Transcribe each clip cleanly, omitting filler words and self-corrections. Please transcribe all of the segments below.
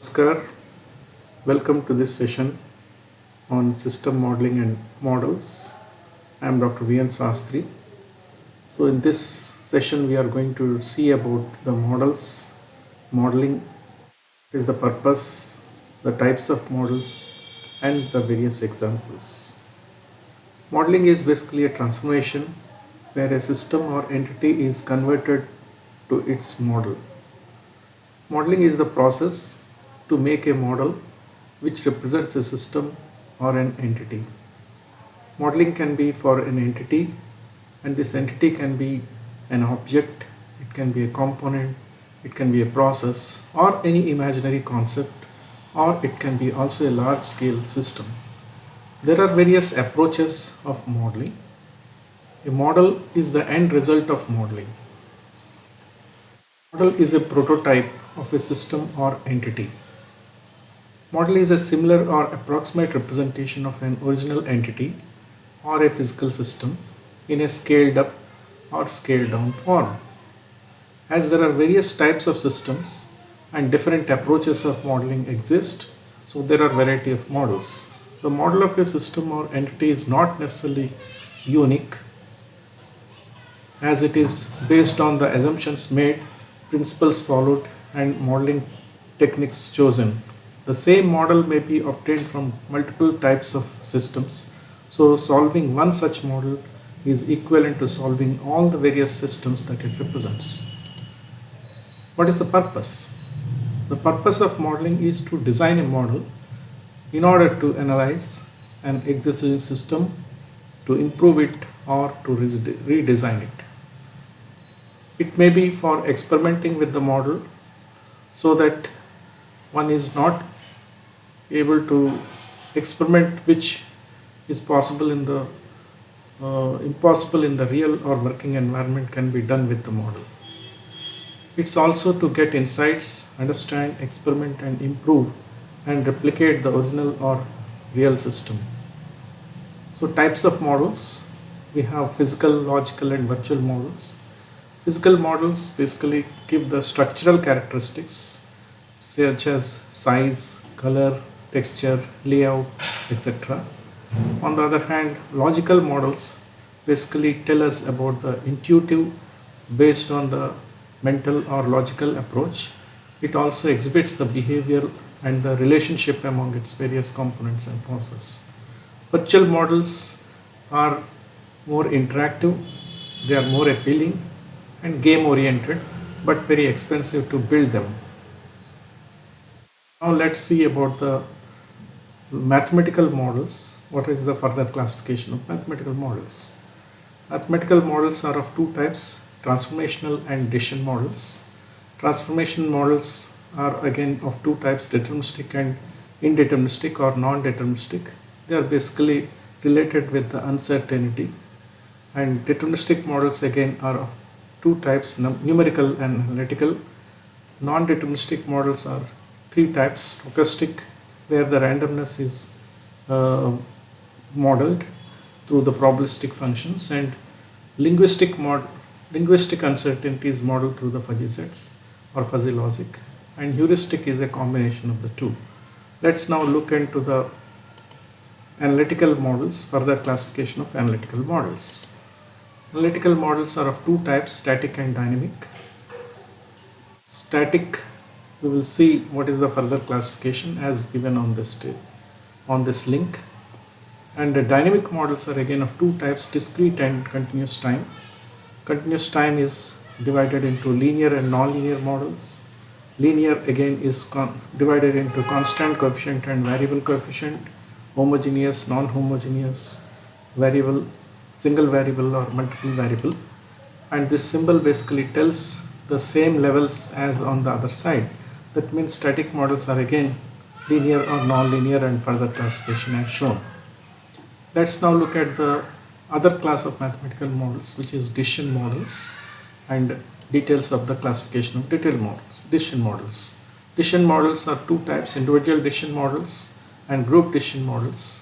Namaskar. Welcome to this session on system modeling and models. I am Dr. V.N. Sastri. So, in this session, we are going to see about the models, modeling is the purpose, the types of models, and the various examples. Modeling is basically a transformation where a system or entity is converted to its model. Modeling is the process to make a model which represents a system or an entity. Modeling can be for an entity, and this entity can be an object, it can be a component, it can be a process, or any imaginary concept, or it can be also a large scale system. There are various approaches of modeling. A model is the end result of modeling. Model is a prototype of a system or entity. Model is a similar or approximate representation of an original entity or a physical system in a scaled up or scaled down form. As there are various types of systems and different approaches of modeling exist, so there are variety of models. The model of a system or entity is not necessarily unique, as it is based on the assumptions made, principles followed, and modeling techniques chosen. The same model may be obtained from multiple types of systems, so solving one such model is equivalent to solving all the various systems that it represents. What is the purpose? The purpose of modeling is to design a model in order to analyze an existing system, to improve it, or to redesign it. It may be for experimenting with the model so that one is not able to experiment which is possible in the impossible in the real or working environment can be done with the model. It's also to get insights, understand, experiment, and improve and replicate the original or real system. So, types of models, we have physical, logical, and virtual models. Physical models basically give the structural characteristics such as size, color, texture, layout, etc. On the other hand, logical models basically tell us about the intuitive based on the mental or logical approach. It also exhibits the behavior and the relationship among its various components and process. Virtual models are more interactive, they are more appealing and game oriented, but very expensive to build them. Now let's see about the mathematical models. What is the further classification of mathematical models? Mathematical models are of two types, transformational and decision models. Transformation models are again of two types, deterministic and indeterministic or non-deterministic. They are basically related with the uncertainty, and deterministic models again are of two types, numerical and analytical. Non-deterministic models are three types, stochastic, where the randomness is modeled through the probabilistic functions, and linguistic uncertainty is modeled through the fuzzy sets or fuzzy logic, and heuristic is a combination of the two. Let's now look into the analytical models, further classification of analytical models. Analytical models are of two types, static and dynamic. Static, we will see what is the further classification as given on this link. And the dynamic models are again of two types, discrete and continuous time. Continuous time is divided into linear and non-linear models. Linear again is divided into constant coefficient and variable coefficient, homogeneous, non-homogeneous, variable, single variable or multiple variable, and this symbol basically tells the same levels as on the other side. That means static models are again linear or non-linear, and further classification as shown. Let's now look at the other class of mathematical models, which is decision models, and details of the classification of detailed models. Decision models. Decision models are two types, individual decision models and group decision models.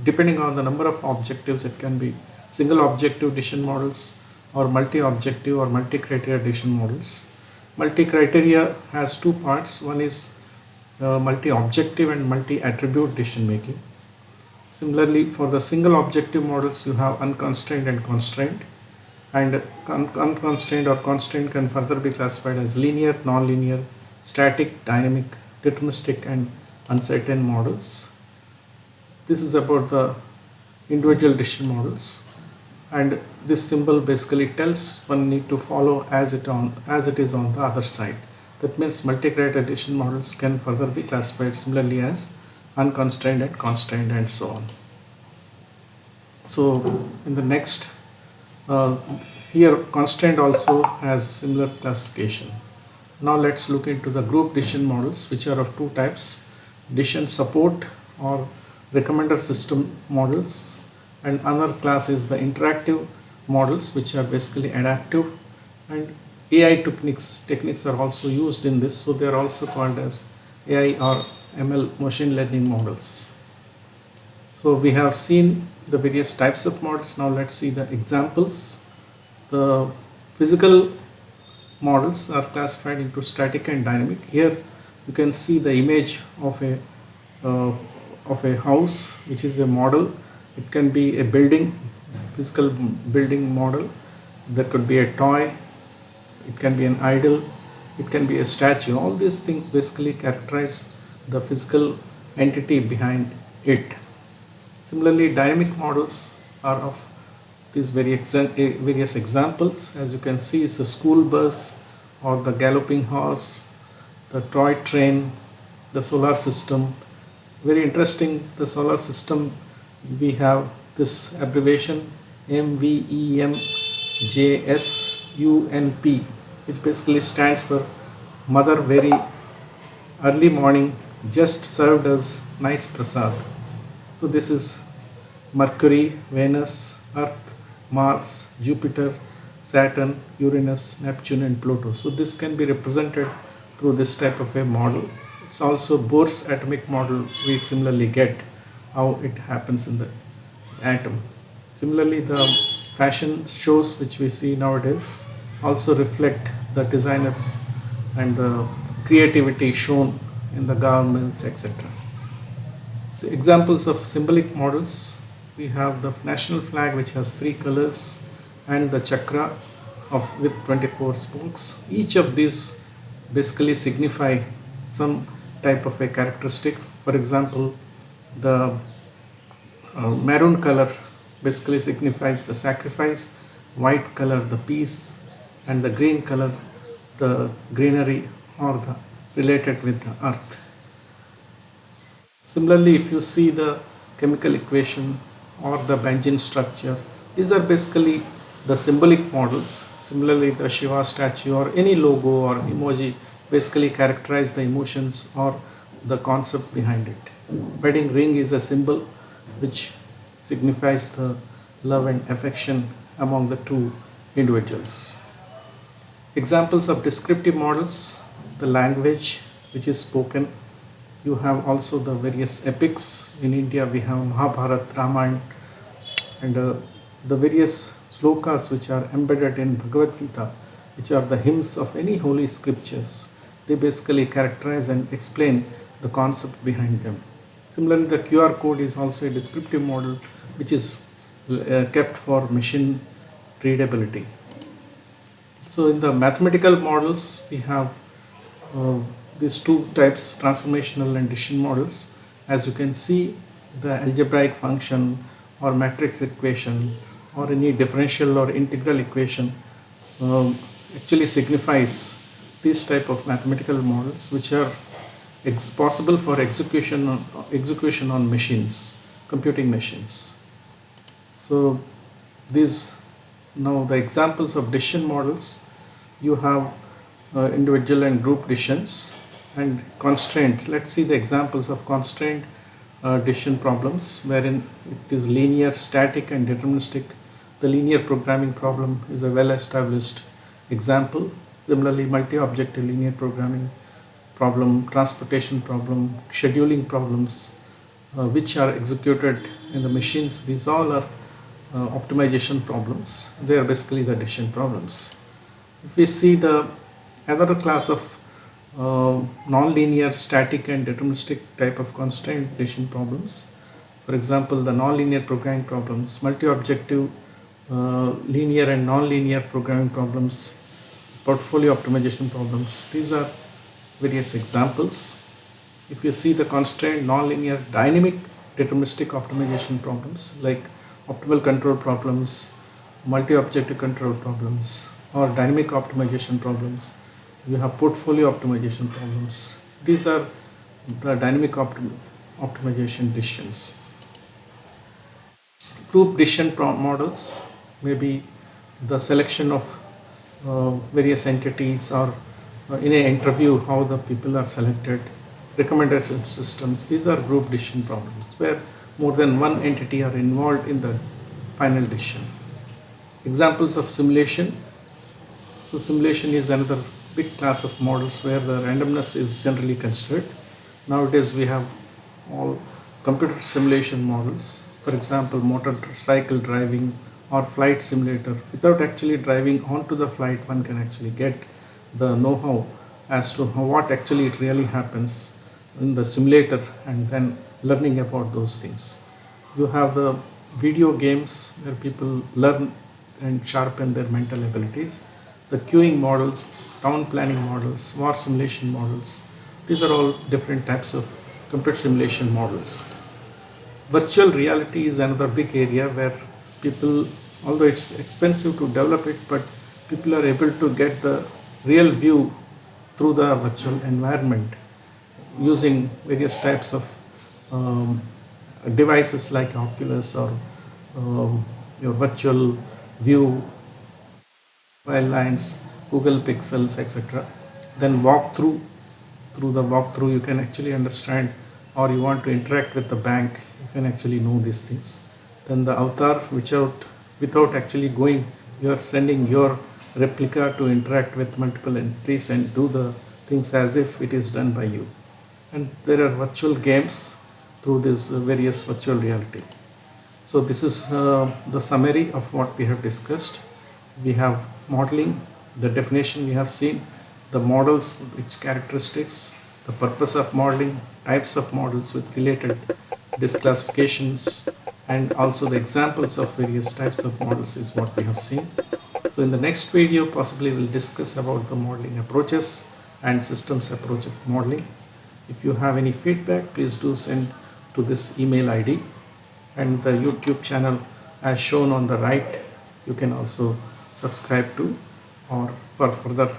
Depending on the number of objectives, it can be single objective decision models or multi-objective or multi-criteria decision models. Multi-criteria has two parts. One is multi-objective and multi-attribute decision making. Similarly, for the single objective models, you have unconstrained and constrained. And unconstrained or constrained can further be classified as linear, non-linear, static, dynamic, deterministic, and uncertain models. This is about the individual decision models, and this symbol basically tells one need to follow as it is on the other side. That means multi-criteria decision models can further be classified similarly as unconstrained and constrained and so on. So in the next, here constraint also has similar classification. Now let's look into the group decision models, which are of two types: decision support or recommender system models, and another class is the interactive models, which are basically adaptive, and AI techniques are also used in this, so they are also called as AI or ML machine learning models. So we have seen the various types of models. Now let's see the examples. The physical models are classified into static and dynamic. Here you can see the image of a house, which is a model. It can be a building, physical building model. There could be a toy. It can be an idol. It can be a statue. All these things basically characterize the physical entity behind it. Similarly, dynamic models are of these various examples. As you can see, is the school bus or the galloping horse, the toy train, the solar system. Very interesting, the solar system, we have this abbreviation MVEMJSUNP, which basically stands for Mother Very Early Morning Just Served as Nice Prasad. So this is Mercury, Venus, Earth, Mars, Jupiter, Saturn, Uranus, Neptune and Pluto. So this can be represented through this type of a model. It's also Bohr's atomic model. We similarly get how it happens in the atom. Similarly, the fashion shows which we see nowadays also reflect the designers and the creativity shown in the garments, etc. So examples of symbolic models: we have the national flag, which has 3 colors, and the chakra with 24 spokes. Each of these basically signify some type of a characteristic. For example, the maroon color basically signifies the sacrifice, white color the peace, and the green color the greenery or the related with the earth. Similarly, if you see the chemical equation or the benzene structure, these are basically the symbolic models. Similarly, the Shiva statue or any logo or emoji basically characterize the emotions or the concept behind it. Wedding ring is a symbol which signifies the love and affection among the two individuals. Examples of descriptive models: the language which is spoken. You have also the various epics. In India we have Mahabharata, Ramayana, and the various slokas which are embedded in Bhagavad Gita, which are the hymns of any holy scriptures. They basically characterize and explain the concept behind them. Similarly, the QR code is also a descriptive model which is kept for machine readability. So in the mathematical models, we have these two types, transformational and decision models. As you can see, the algebraic function or matrix equation or any differential or integral equation actually signifies these type of mathematical models, which are possible for execution on machines, computing machines. So these, now the examples of decision models: you have individual and group decisions, and constraint. Let's see the examples of constraint decision problems, wherein it is linear, static and deterministic. The linear programming problem is a well established example. Similarly, multi-objective linear programming problem, transportation problem, scheduling problems which are executed in the machines, these all are optimization problems. They are basically the decision problems. If we see the another class of non-linear, static and deterministic type of constraint decision problems. For example, the non-linear programming problems, multi-objective linear and non-linear programming problems, portfolio optimization problems. These are various examples. If you see the constraint non-linear dynamic deterministic optimization problems like optimal control problems, multi-objective control problems, or dynamic optimization problems, you have portfolio optimization problems. These are the dynamic optimization decisions. Group decision models may be the selection of various entities, or in an interview how the people are selected, recommendation systems. These are group decision problems where more than one entity are involved in the final decision. Examples of simulation. So simulation is another big class of models where the randomness is generally considered. Nowadays we have all computer simulation models. For example, motorcycle driving or flight simulator. Without actually driving onto the flight, one can actually get the know-how as to what actually really happens in the simulator, and then learning about those things. You have the video games where people learn and sharpen their mental abilities. The queuing models, town planning models, war simulation models. These are all different types of computer simulation models. Virtual reality is another big area where people, although it's expensive to develop it, but people are able to get the real view through the virtual environment using various types of devices like Oculus or your virtual view, lines, Google Pixels, etc. Then through the walkthrough, you can actually understand, or you want to interact with the bank, you can actually know these things. Then the avatar, without actually going, you are sending your replica to interact with multiple entities and do the things as if it is done by you. And there are virtual games through this various virtual reality. So this is the summary of what we have discussed. We have modeling, the definition we have seen, the models, its characteristics, the purpose of modeling, types of models with related disclassifications, and also the examples of various types of models is what we have seen. So in the next video, possibly we'll discuss about the modeling approaches and systems approach of modeling. If you have any feedback, please do send to this email ID, and the YouTube channel as shown on the right, you can also subscribe to, or for further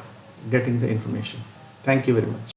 getting the information. Thank you very much.